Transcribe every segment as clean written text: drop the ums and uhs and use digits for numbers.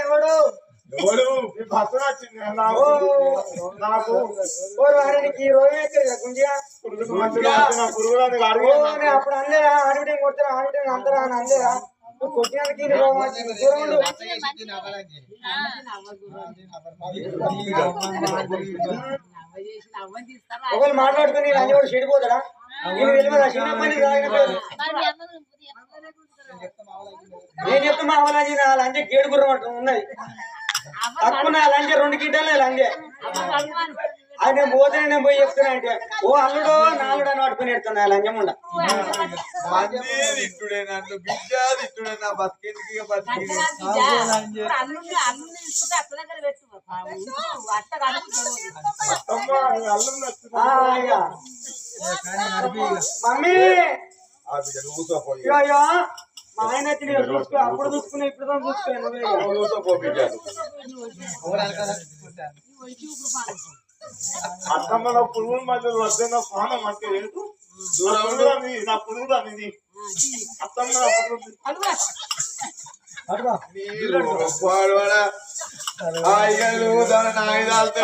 ఎవడు నాకు వారికి అప్పుడు అందరా ఆడిటే కొట్టారు ఆడిటే అందరా అని అందరా కొట్టినానికి ఒకళ్ళు మాట్లాడుకుని అన్ని కూడా చెడిపోతారా నేను వెళ్ళిపోదా చిన్న పని నేను చెప్తా మా అవలాజీ నా లంచ గేడు గుర్రం ఉన్నది తక్కువ నా లంచ 2 కింటాలే లంచే ఆయన పోతే నేను పోయి చెప్తున్నా అంటే ఓ అల్లుడో నాలుడు అని పట్టుకుని ఎడుతున్నా లంచం ఉండ మమ్మీ అయ్యో మా ఆయన చూసుకో అప్పుడు చూసుకున్నా ఇప్పుడు అత్తమ్మ పురుగు మధ్యలో వద్ద పానం అంటే నా పురుగు అనేది అత్తమ్మ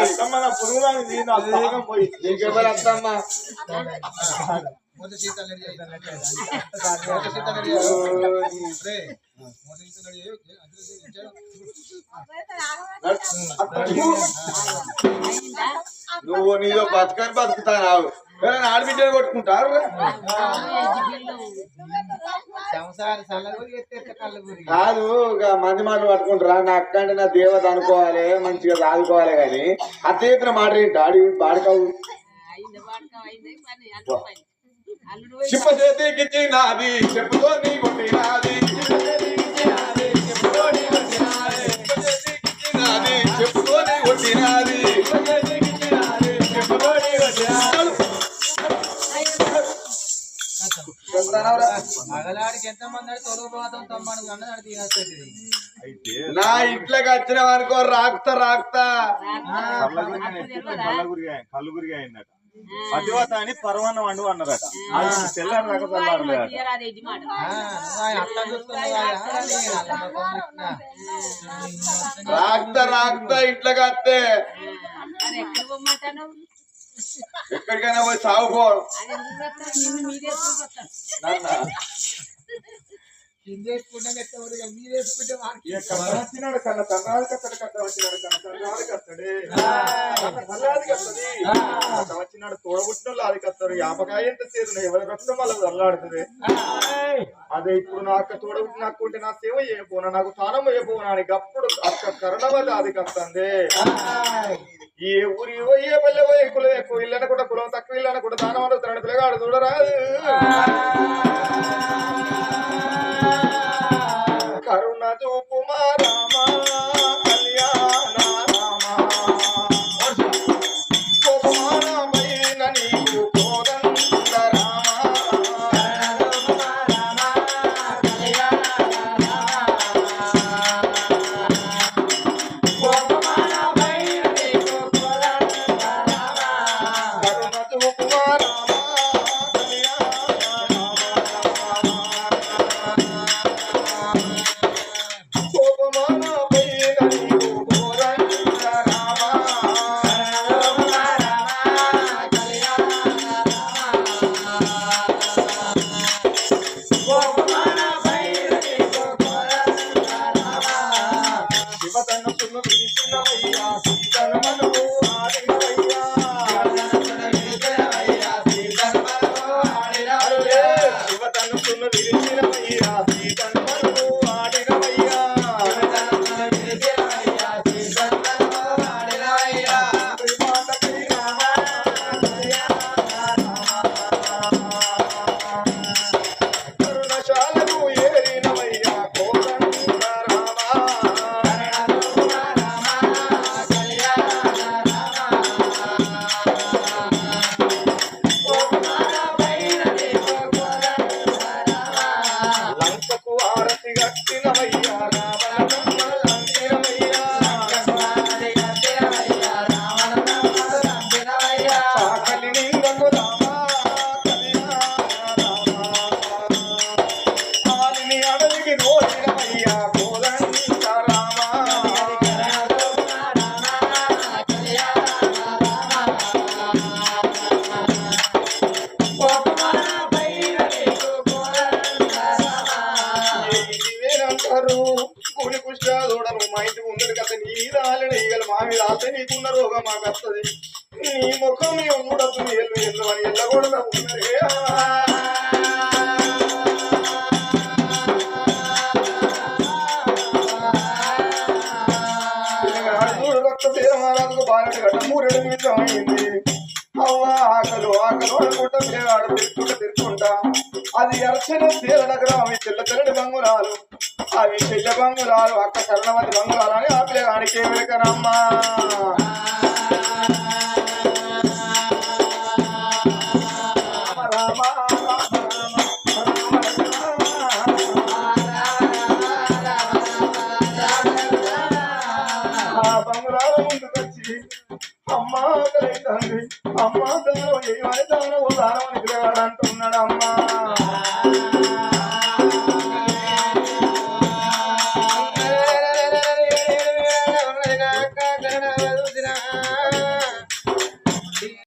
అత్తమ్మ నా పురుగు అనేది నా భాగం పోయి అత్తమ్మ నువ్వు నీదో బతకని బతుకుతావు ఆడబిడ్డలు కొట్టుకుంటారు కాదు మంది మాటలు పట్టుకుంటారా నా అక్క అంటే నా దేవత అనుకోవాలి మంచిగా సాదుకోవాలి కానీ అత్యత్ర మాట ఏంటి ఆడి బాడకావు చెప్ప చేతికి నాది చెప్పుతో నీ కొట్టినాది చెప్పుతో నీ కొట్టినాది మగలాడికి ఎంత మంది తొలగిపోతాం తమ్మను నా ఇంట్లోకి వచ్చిన వరకు రాక్తా కల్లుగురిగా అయిందట పతివత అని పర్వన్నం వండు అన్నారట తెల్లారు రక రాక్తా ఇంట్లోకి వస్తే ఎక్కడికైనా పోయి సాగుకోవడం వచ్చినాడు కన్నా కన్నాడు కత్తడు కట్ట వచ్చినాడు కన్నా కన్నాడు కత్తడే వచ్చినాడు తోడబుట్టిన అది కత్తాడు యాపకాయ ఎంత చేరు ఎవరి రక్తం వాళ్ళకి అల్లాడుతుంది అదే ఇప్పుడు నా అక్క తోడబుట్టి నాకు ఉంటే నా సేవ చేయకపోనా నాకు స్థానం చేయకపోనా అని అప్పుడు అక్క కరణ వల్ల అది కత్తంది ఏ ఊరి ఏ పల్లె పోయే కులం ఎక్కువ ఇల్లు అనకుండా కులం తక్కువ ఇల్లు అనకుండా దానం అడుగుతాడు పిల్లగాడు చూడరాదు కరుణ చూపుమా రామా కళ్యాణ రామా కోపమానమైన నీకు కోదండ లంకకు ఆరతి గట్టినవయ్యా అంటారు కూలి కుష్ట చూడను మా ఇంటికి ఉన్నది కదా నీ రాలని ఈగలు మా మీద ఆల్తే నీకున్న రోగం మాకు వస్తుంది నీ ముఖం మేము చూడద్దు ఎల్లు అని ఎల్లకూడదు ఉన్నదే చూడు రక్త తీరమారాలకు బాలటి గడ్డ 3 నిమిషం అయింది అవ్వా ఆకలు అనుకుంటా పిల్లగాడు తిరుక్కుంటా అది ఎర్చన తీర నగరం అవి తెల్లటి బంగురాలు అవి చెల్ల బంగురాలు అక్క కరణమతి బంగురాలు అని ఆ పిల్లగానికి వెనకనమ్మా బంగురాల ముందుకొచ్చి అమ్మా తండ్రి అమ్మా దానం ఏమని దానం పిల్లగాడు అంటున్నాడు అమ్మా